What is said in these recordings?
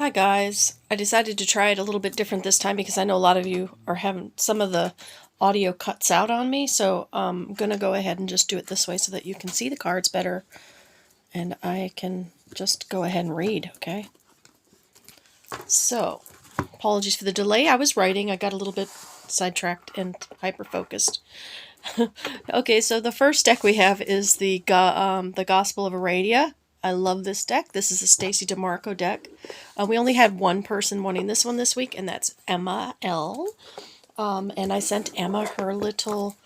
Hi guys, I decided to try it a little bit different this time because I know a lot of you are having some of the audio cuts out on me, so I'm going to go ahead and just do it this way so that you can see the cards better and I can just go ahead and read, okay? So, apologies for the delay. I was writing, I got a little bit sidetracked and hyper-focused. Okay, so the first deck we have is the Gospel of Aradia. I love this deck. This is a Stacey Demarco deck. We only had one person wanting this one this week, and that's Emma Elle. And I sent Emma her little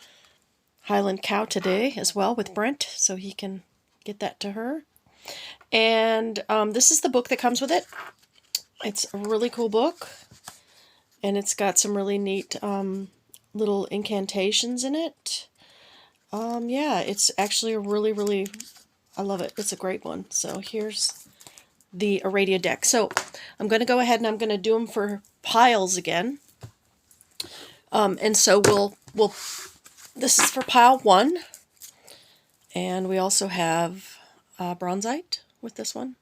Highland cow today as well with Brent, so he can get that to her. And this is the book that comes with it. It's a really cool book, and it's got some really neat little incantations in it. Yeah, it's actually a really, I love it. It's a great one. So here's the Aradia deck. So I'm going to go ahead and I'm going to do them for piles again. And so this is for pile 1. And we also have Bronzite with this one.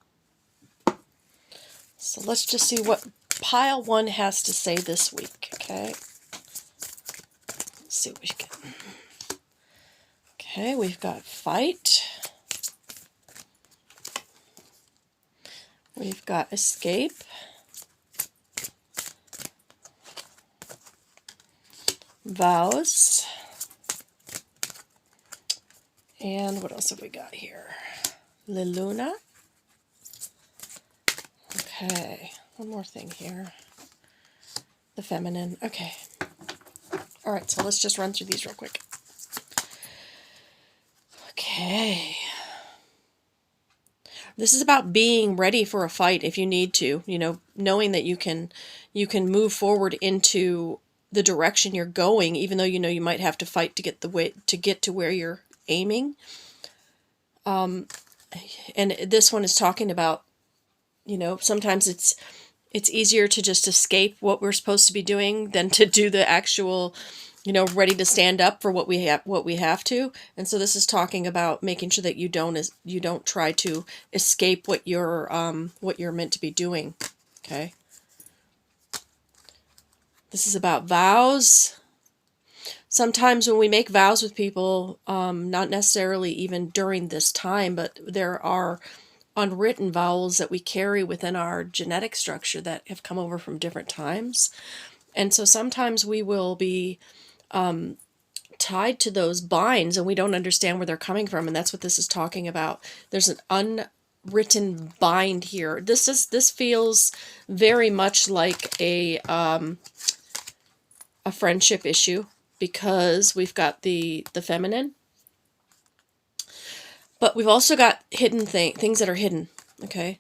So let's just see what pile 1 has to say this week, okay? Let's see what we get. Okay, we've got fight. We've got escape. Vows. And what else have we got here? La Luna. Okay, one more thing here. The feminine. Okay. Alright, so let's just run through these real quick. Okay. This is about being ready for a fight if you need to, you know, knowing that you can move forward into the direction you're going, even though you know you might have to fight to get to where you're aiming. And this one is talking about, you know, sometimes it's easier to just escape what we're supposed to be doing than to do the actual, you know, ready to stand up for what we have to. And so this is talking about making sure that you don't try to escape what you're meant to be doing. Okay. This is about vows. Sometimes when we make vows with people, not necessarily even during this time, but there are unwritten vows that we carry within our genetic structure that have come over from different times. And so sometimes we will be tied to those binds and we don't understand where they're coming from, and that's what this is talking about. There's an unwritten bind here. This feels very much like a friendship issue, because we've got the feminine, but we've also got hidden things that are hidden. Okay,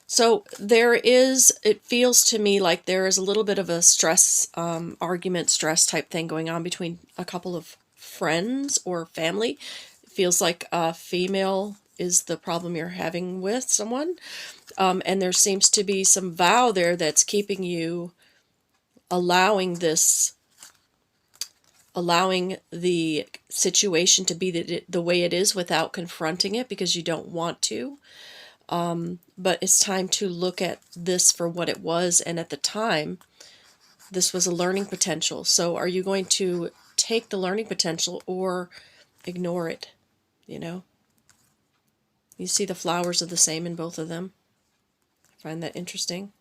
so it feels to me like there is a little bit of a stress, argument, stress type thing going on between a couple of friends or family. It feels like a female is the problem you're having with someone. And there seems to be some vow there that's keeping you allowing the situation to be the way it is without confronting it because you don't want to. But it's time to look at this for what it was, and at the time, this was a learning potential. So are you going to take the learning potential or ignore it? You know? You see the flowers are the same in both of them. I find that interesting.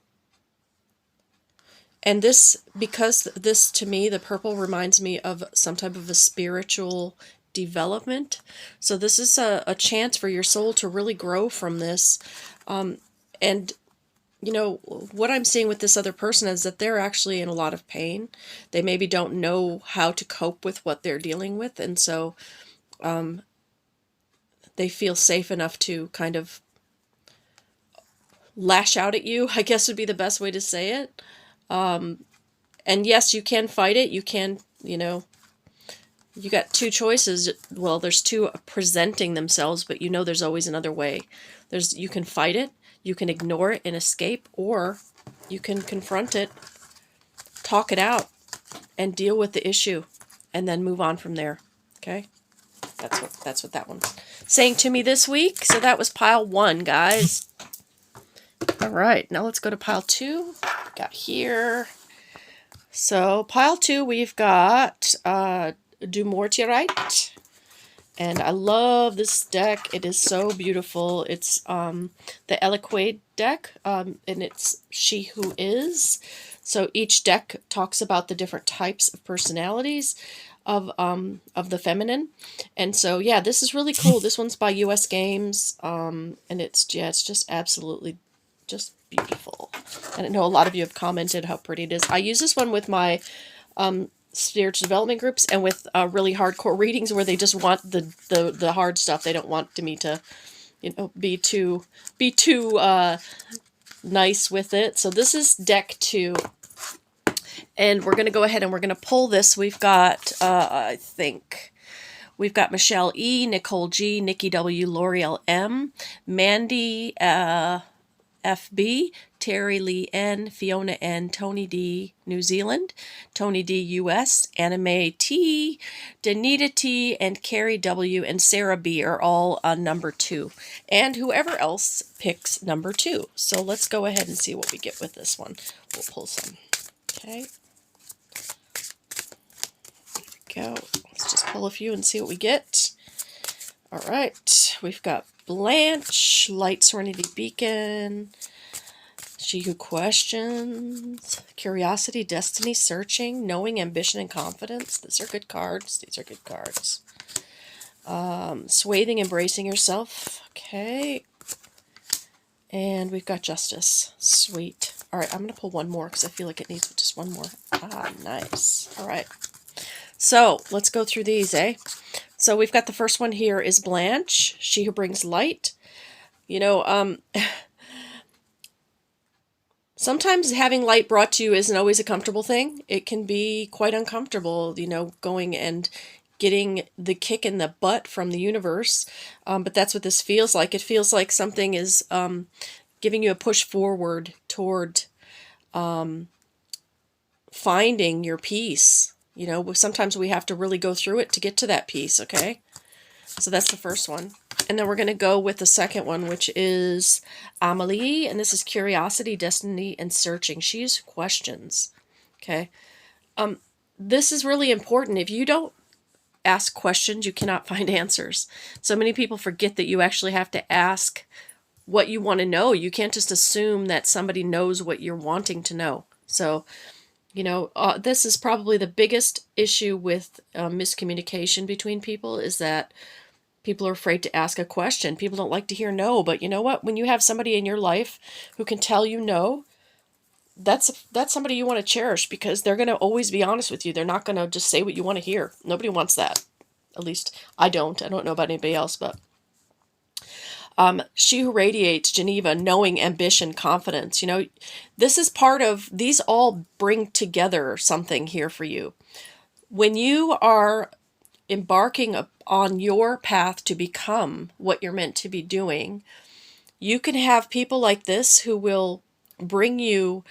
And this, because this, to me, the purple reminds me of some type of a spiritual development. So this is a chance for your soul to really grow from this. And, you know, what I'm seeing with this other person is that they're actually in a lot of pain. They maybe don't know how to cope with what they're dealing with. And so they feel safe enough to kind of lash out at you, I guess would be the best way to say it. And yes, you can fight it. You can, you know, you got two choices. Well, there's two presenting themselves, but you know there's always another way. You can fight it, you can ignore it and escape, or you can confront it, talk it out, and deal with the issue, and then move on from there. Okay? That's what that one's saying to me this week. So that was pile 1, guys. All right, now let's go to pile 2. Got here. So pile 2, we've got Dumorteirite. And I love this deck. It is so beautiful. It's the Elle deck, and it's She Who Is. So each deck talks about the different types of personalities of the feminine. And so yeah, this is really cool. This one's by US Games, and it's just absolutely just beautiful. And I know a lot of you have commented how pretty it is. I use this one with my spiritual development groups and with really hardcore readings where they just want the hard stuff. They don't want me to, you know, be too nice with it. So this is deck 2, and we're gonna go ahead and we're gonna pull this. We've got I think we've got Michelle E, Nicole G, Nikki W, L'Oreal M, Mandy FB, Terry Lee N, Fiona N, Tony D, New Zealand, Tony D, US, Anime T, Danita T, and Carrie W, and Sarah B are all number 2. And whoever else picks number 2. So let's go ahead and see what we get with this one. We'll pull some. Okay. There we go. Let's just pull a few and see what we get. All right. We've got Blanche, Light Serenity Beacon, She Who Questions, Curiosity, Destiny, Searching, Knowing, Ambition, and Confidence. These are good cards. These are good cards. Swathing, Embracing Yourself. Okay. And we've got Justice. Sweet. All right, I'm going to pull one more because I feel like it needs just one more. Ah, nice. All right. So let's go through these, eh? So we've got the first one here is Blanche, She Who Brings Light. You know, sometimes having light brought to you isn't always a comfortable thing. It can be quite uncomfortable, you know, going and getting the kick in the butt from the universe. But that's what this feels like. It feels like something is giving you a push forward toward finding your peace. You know, sometimes we have to really go through it to get to that peace, okay? So that's the first one. And then we're going to go with the second one, which is Amelie. And this is Curiosity, Destiny, and Searching. She's questions, okay? This is really important. If you don't ask questions, you cannot find answers. So many people forget that you actually have to ask what you want to know. You can't just assume that somebody knows what you're wanting to know. So, you know, this is probably the biggest issue with miscommunication between people, is that people are afraid to ask a question. People don't like to hear no, but you know what? When you have somebody in your life who can tell you no, that's somebody you want to cherish, because they're going to always be honest with you. They're not going to just say what you want to hear. Nobody wants that. At least I don't. I don't know about anybody else, but She Who Radiates, Geneva, Knowing, Ambition, Confidence. You know, this is part of, these all bring together something here for you. When you are embarking on your path to become what you're meant to be doing, you can have people like this who will bring you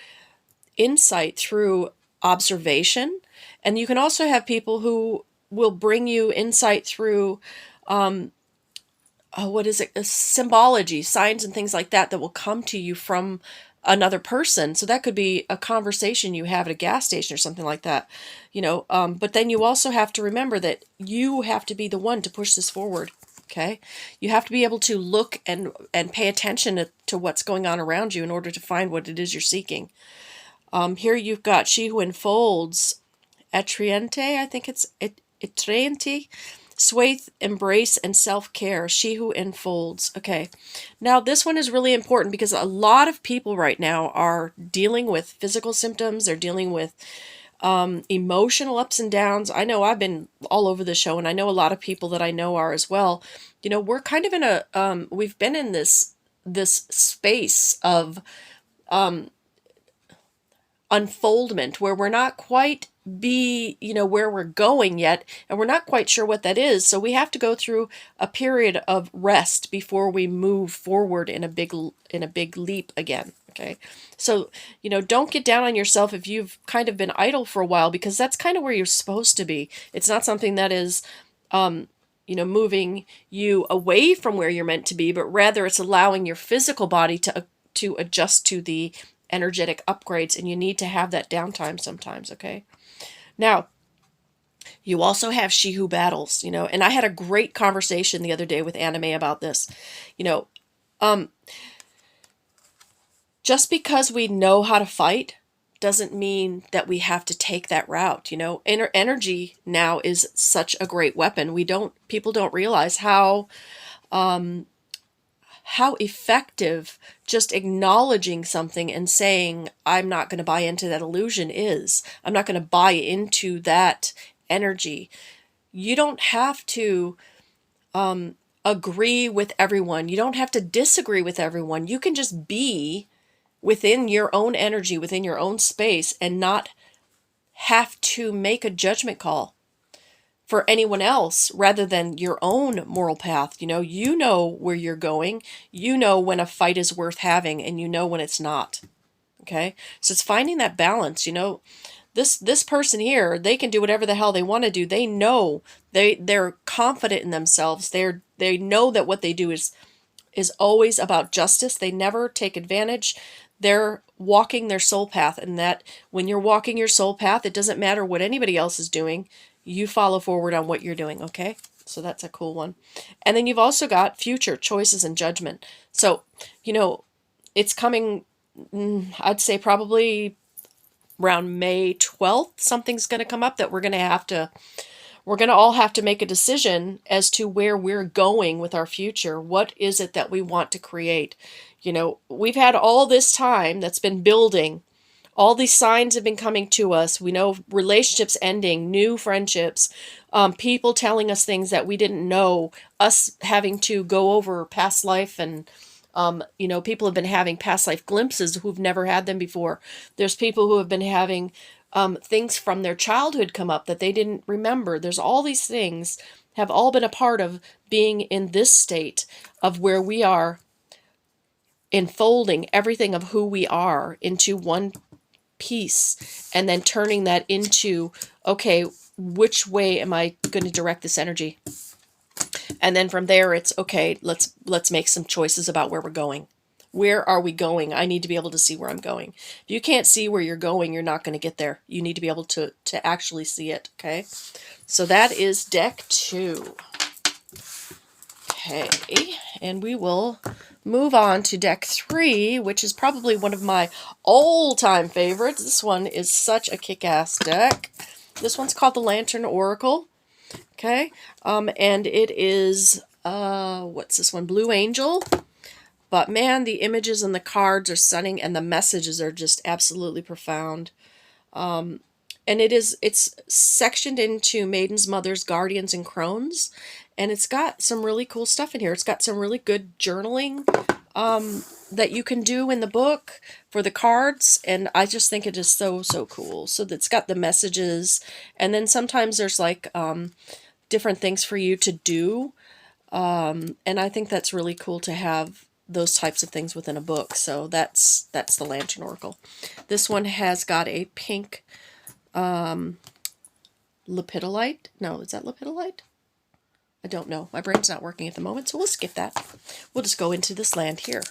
insight through observation. And you can also have people who will bring you insight through symbology, signs and things like that will come to you from another person. So that could be a conversation you have at a gas station or something like that, you know. But then you also have to remember that you have to be the one to push this forward. Okay, you have to be able to look and pay attention to what's going on around you in order to find what it is you're seeking. Here you've got She Who Enfolds, Attriente, I think it's Attriente. Swathe, Embrace, and Self-Care. She Who Enfolds. Okay. Now, this one is really important because a lot of people right now are dealing with physical symptoms. They're dealing with emotional ups and downs. I know I've been all over the show, and I know a lot of people that I know are as well. You know, we're kind of in a, we've been in this space of unfoldment where we're not quite where we're going yet, and we're not quite sure what that is. So we have to go through a period of rest before we move forward in a big leap again. Okay. So, you know, don't get down on yourself if you've kind of been idle for a while, because that's kind of where you're supposed to be. It's not something that is, moving you away from where you're meant to be, but rather it's allowing your physical body to to adjust to the energetic upgrades, and you need to have that downtime sometimes, okay? Now, you also have She Who Battles, you know, and I had a great conversation the other day with Anime about this. You know, just because we know how to fight doesn't mean that we have to take that route. You know, energy now is such a great weapon. People don't realize how effective just acknowledging something and saying, I'm not going to buy into that illusion is. I'm not going to buy into that energy. You don't have to agree with everyone. You don't have to disagree with everyone. You can just be within your own energy, within your own space, and not have to make a judgment call for anyone else rather than your own moral path. You know where you're going. You know when a fight is worth having, and you know when it's not. Okay? So it's finding that balance. You know, this person here, they can do whatever the hell they want to do. They know, they're confident in themselves. They know that what they do is always about justice. They never take advantage. They're walking their soul path, and that when you're walking your soul path, it doesn't matter what anybody else is doing. You follow forward on what you're doing, okay? So that's a cool one. And then you've also got future choices and judgment. So, you know, it's coming, I'd say probably around May 12th, something's going to come up that we're going to all have to make a decision as to where we're going with our future. What is it that we want to create? You know, we've had all this time that's been building. All these signs have been coming to us. We know relationships ending, new friendships, people telling us things that we didn't know, us having to go over past life, and you know, people have been having past life glimpses who've never had them before. There's people who have been having things from their childhood come up that they didn't remember. There's all these things have all been a part of being in this state of where we are enfolding everything of who we are into one piece, and then turning that into, okay, which way am I going to direct this energy? And then from there, it's okay, let's make some choices about where we're going. Where are we going? I need to be able to see where I'm going. If you can't see where you're going, you're not going to get there. You need to be able to actually see it, okay? So that is deck 2. Okay, and we will move on to deck 3, which is probably one of my all-time favorites. This one is such a kick-ass deck. This one's called the Lantern Oracle. Okay, and it is, what's this one? Blue Angel. But man, the images and the cards are stunning, and the messages are just absolutely profound. And it's sectioned into Maidens, Mothers, Guardians, and Crones. And it's got some really cool stuff in here. It's got some really good journaling that you can do in the book for the cards. And I just think it is so, so cool. So it's got the messages. And then sometimes there's like different things for you to do. And I think that's really cool to have those types of things within a book. So that's the Lantern Oracle. This one has got a pink Lepidolite. No, is that Lepidolite? I don't know. My brain's not working at the moment, so we'll skip that. We'll just go into this land here.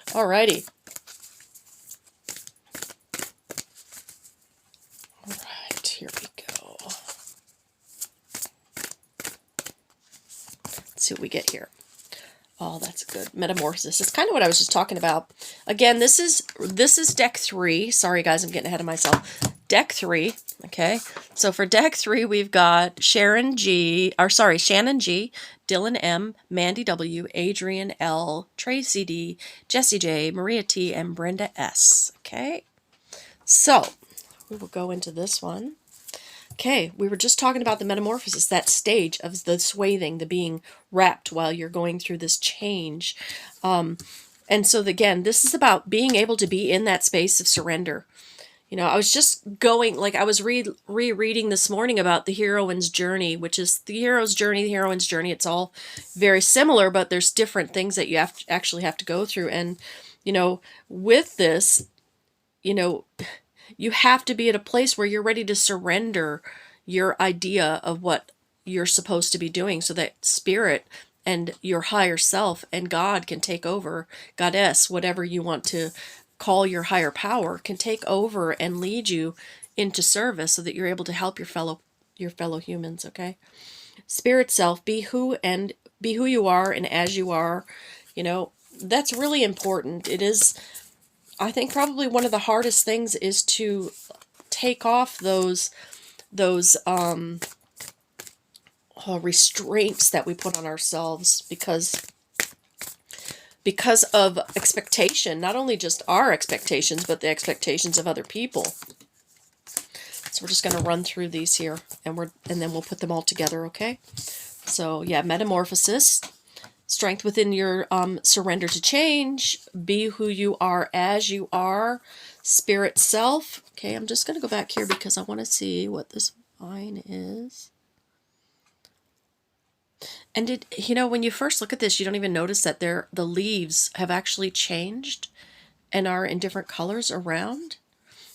Alrighty. Alright, here we go. Let's see what we get here. Oh, that's good. Metamorphosis. It's kind of what I was just talking about. Again, this is deck 3. Sorry, guys, I'm getting ahead of myself. Deck 3. Okay. So for deck 3, we've got Shannon G, Dylan M, Mandy W, Adrian L, Tracy D, Jessie J, Maria T, and Brenda S. Okay. So we will go into this one. Okay, we were just talking about the metamorphosis, that stage of the swathing, the being wrapped while you're going through this change. And so again, this is about being able to be in that space of surrender. You know, I was just going, like I was rereading this morning about the heroine's journey, which is the hero's journey, the heroine's journey. It's all very similar, but there's different things that you actually have to go through. And, you know, with this, you know, you have to be at a place where you're ready to surrender your idea of what you're supposed to be doing so that spirit and your higher self and God can take over, goddess, whatever you want to call your higher power, can take over and lead you into service so that you're able to help your fellow humans, okay? Spirit self, be who you are and as you are, you know, that's really important. It is, I think, probably one of the hardest things is to take off those restraints that we put on ourselves because of expectation, not only just our expectations, but the expectations of other people. So we're just going to run through these here, and then we'll put them all together, okay? So yeah, metamorphosis, strength within your surrender to change, be who you are as you are, spirit self. Okay, I'm just going to go back here because I want to see what this line is. And you know, when you first look at this, you don't even notice that the leaves have actually changed and are in different colors around.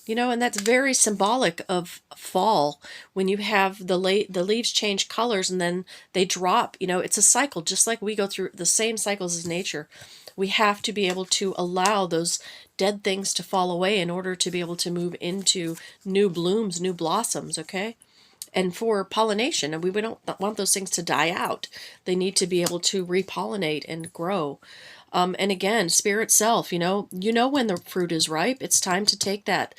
You know, and that's very symbolic of fall, when you have the leaves change colors and then they drop. You know, it's a cycle, just like we go through the same cycles as nature. We have to be able to allow those dead things to fall away in order to be able to move into new blooms, new blossoms, okay? And for pollination, and we don't want those things to die out. They need to be able to repollinate and grow. And again, spirit self, you know when the fruit is ripe. It's time to take that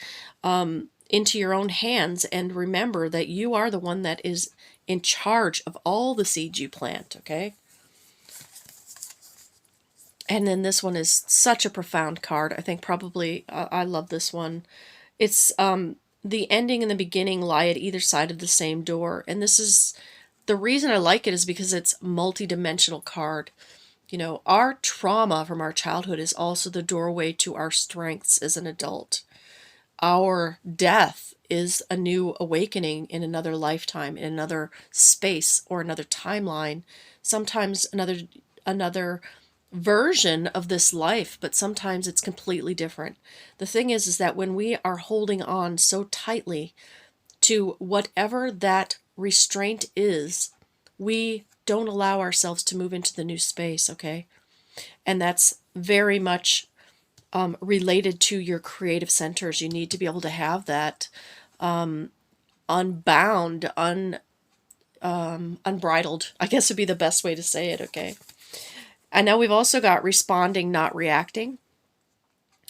into your own hands and remember that you are the one that is in charge of all the seeds you plant, okay? And then this one is such a profound card. I think probably, I love this one. It's the ending and the beginning lie at either side of the same door. And this is, the reason I like it is because it's a multi-dimensional card. You know, our trauma from our childhood is also the doorway to our strengths as an adult. Our death is a new awakening in another lifetime, in another space or another timeline. Sometimes another version of this life, but sometimes it's completely different. The thing is that when we are holding on so tightly to whatever that restraint is, we don't allow ourselves to move into the new space, okay? And that's very much related to your creative centers. You need to be able to have that unbound, unbridled, I guess would be the best way to say it, okay? And now we've also got responding, not reacting.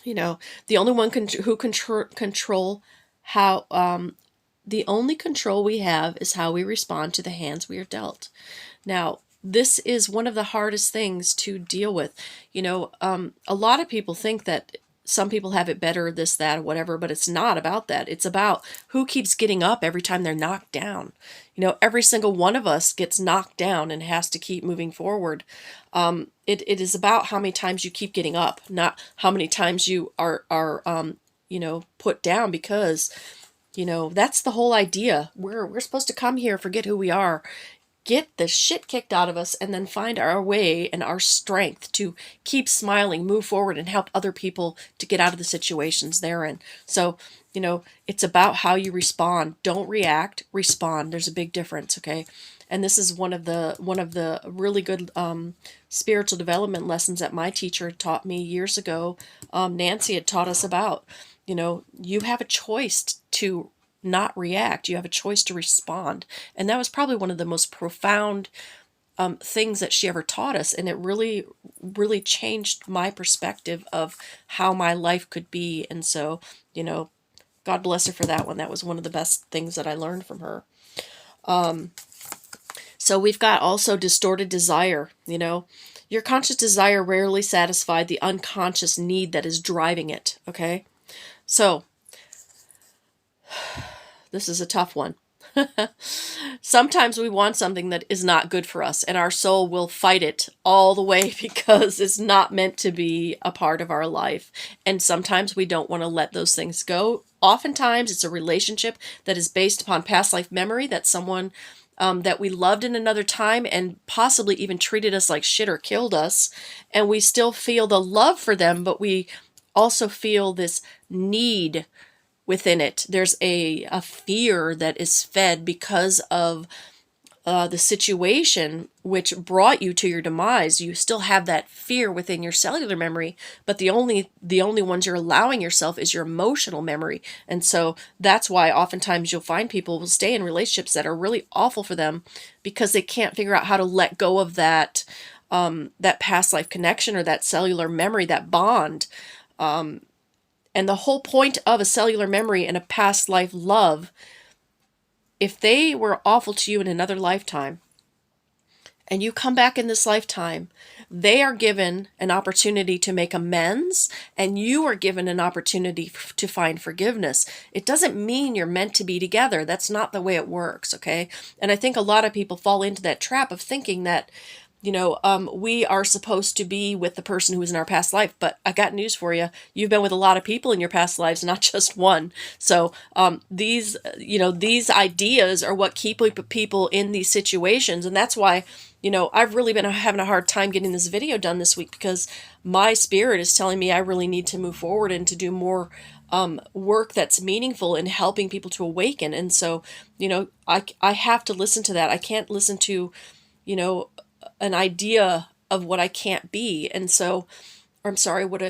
You know, the only one who control how, the only control we have is how we respond to the hands we are dealt. Now, this is one of the hardest things to deal with. You know, a lot of people think that some people have it better, this, that, or whatever, but it's not about that. It's about who keeps getting up every time they're knocked down. You know, every single one of us gets knocked down and has to keep moving forward. It is about how many times you keep getting up, not how many times you are you know, put down, because, you know, that's the whole idea. We're supposed to come here, forget who we are, get the shit kicked out of us, and then find our way and our strength to keep smiling, move forward, and help other people to get out of the situations they're in. So, you know, it's about how you respond. Don't react, respond. There's a big difference, okay? And this is one of the really good spiritual development lessons that my teacher taught me years ago. Nancy had taught us about. You know, you have a choice to not react. You have a choice to respond. And that was probably one of the most profound things that she ever taught us. And it really, really changed my perspective of how my life could be. And so, you know, God bless her for that one. That was one of the best things that I learned from her. So we've got also distorted desire. You know, your conscious desire rarely satisfied the unconscious need that is driving it. Okay. So this is a tough one. Sometimes we want something that is not good for us, and our soul will fight it all the way because it's not meant to be a part of our life. And sometimes we don't want to let those things go. Oftentimes it's a relationship that is based upon past life memory, that someone that we loved in another time and possibly even treated us like shit or killed us. And we still feel the love for them, but we also feel this need within it. There's a fear that is fed because of the situation which brought you to your demise, you still have that fear within your cellular memory, but the only ones you're allowing yourself is your emotional memory. And so that's why oftentimes you'll find people will stay in relationships that are really awful for them, because they can't figure out how to let go of that that past life connection or that cellular memory, that bond. And the whole point of a cellular memory and a past life love, if they were awful to you in another lifetime and you come back in this lifetime, they are given an opportunity to make amends, and you are given an opportunity to find forgiveness. It doesn't mean you're meant to be together. That's not the way it works, okay? And I think a lot of people fall into that trap of thinking that, we are supposed to be with the person who was in our past life. But I got news for you. You've been with a lot of people in your past lives, not just one. So these ideas are what keep people in these situations. And that's why, I've really been having a hard time getting this video done this week, because my spirit is telling me I really need to move forward and to do more work that's meaningful in helping people to awaken. And so, I have to listen to that. I can't listen to, an idea of what I can't be. And so, I'm sorry, what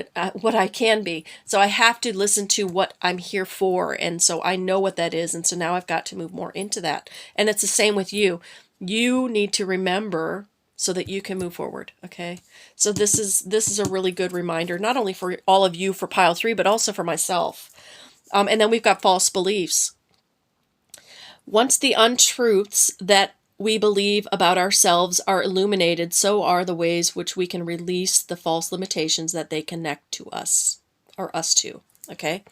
I can be. So I have to listen to what I'm here for. And so I know what that is. And so now I've got to move more into that. And it's the same with you. You need to remember so that you can move forward. Okay. So this is a really good reminder, not only for all of you for pile 3, but also for myself. And then we've got false beliefs. Once the untruths that we believe about ourselves are illuminated, so are the ways which we can release the false limitations that they connect to us, or us to, okay?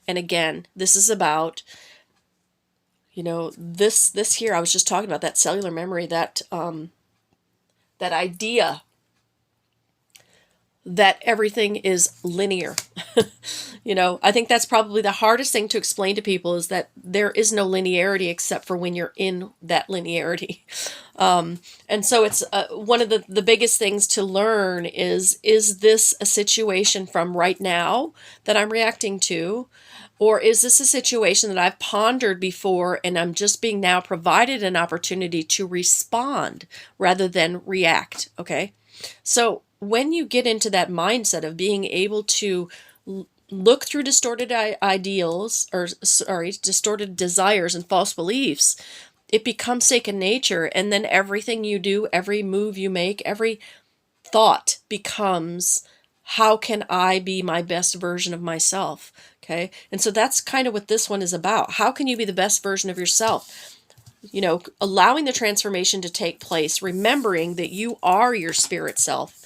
And again, this is about, this here, I was just talking about that cellular memory, that idea that everything is linear. I think that's probably the hardest thing to explain to people, is that there is no linearity except for when you're in that linearity. And so it's one of the biggest things to learn is this a situation from right now that I'm reacting to? Or is this a situation that I've pondered before and I'm just being now provided an opportunity to respond rather than react? Okay. So when you get into that mindset of being able to look through distorted distorted desires and false beliefs, it becomes second nature. And then everything you do, every move you make, every thought becomes, how can I be my best version of myself? Okay. And so that's kind of what this one is about. How can you be the best version of yourself? Allowing the transformation to take place, remembering that you are your spirit self.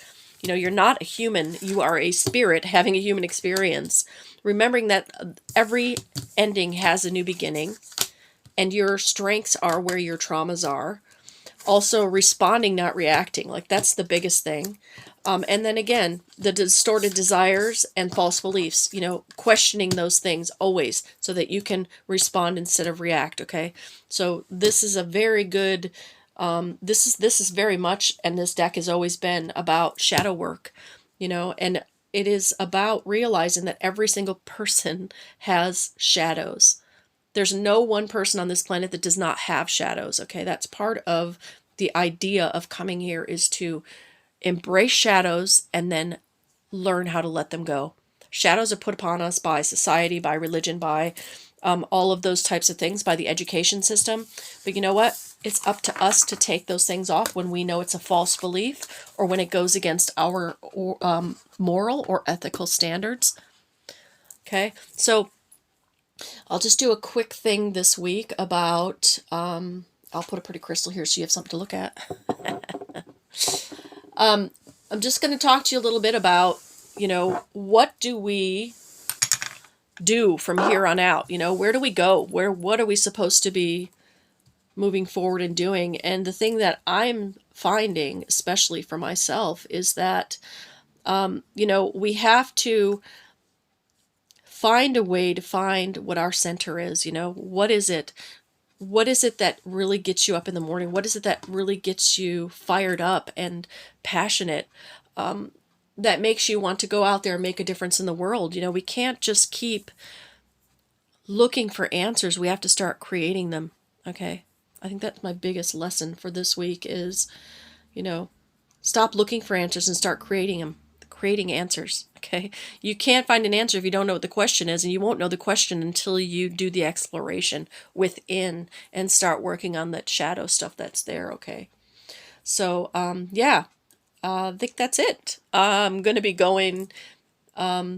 You're not a human, you are a spirit having a human experience. Remembering that every ending has a new beginning, and your strengths are where your traumas are. Also responding, not reacting. Like, that's the biggest thing. And then again, the distorted desires and false beliefs, questioning those things always so that you can respond instead of react. Okay. So this is a very good, this is very much, and this deck has always been about shadow work, and it is about realizing that every single person has shadows. There's no one person on this planet that does not have shadows. Okay. That's part of the idea of coming here, is to embrace shadows and then learn how to let them go. Shadows are put upon us by society, by religion, by all of those types of things, by the education system. But you know what? It's up to us to take those things off when we know it's a false belief, or when it goes against our moral or ethical standards. Okay, so I'll just do a quick thing this week about, I'll put a pretty crystal here so you have something to look at. I'm just going to talk to you a little bit about, what do we do from here on out? Where do we go? What are we supposed to be moving forward and doing? And the thing that I'm finding, especially for myself, is that, we have to find a way to find what our center is. What is it? What is it that really gets you up in the morning? What is it that really gets you fired up and passionate, that makes you want to go out there and make a difference in the world? We can't just keep looking for answers. We have to start creating them. Okay. I think that's my biggest lesson for this week is, you know, stop looking for answers and start creating them. Creating answers, okay? You can't find an answer if you don't know what the question is, and you won't know the question until you do the exploration within and start working on that shadow stuff that's there, okay? So, yeah, I think that's it. I'm going to be going,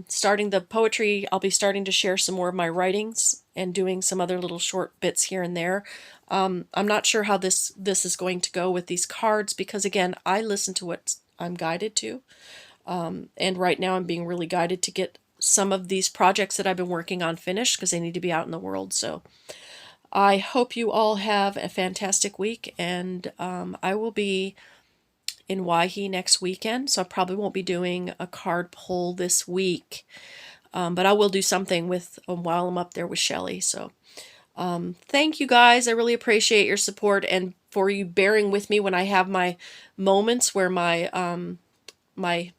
starting the poetry. I'll be starting to share some more of my writings and doing some other little short bits here and there. I'm not sure how this is going to go with these cards because, again, I listen to what I'm guided to. And right now I'm being really guided to get some of these projects that I've been working on finished because they need to be out in the world. So I hope you all have a fantastic week, and I will be in Waihee next weekend, so I probably won't be doing a card pull this week, but I will do something with while I'm up there with Shelly. So thank you guys. I really appreciate your support and for you bearing with me when I have my moments where my my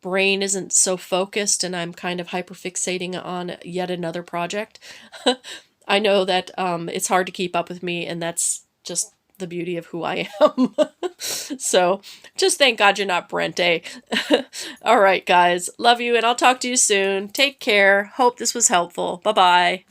brain isn't so focused and I'm kind of hyperfixating on yet another project. I know that it's hard to keep up with me, and that's just the beauty of who I am. So just thank God you're not Brent, eh? All right, guys. Love you, and I'll talk to you soon. Take care. Hope this was helpful. Bye-bye.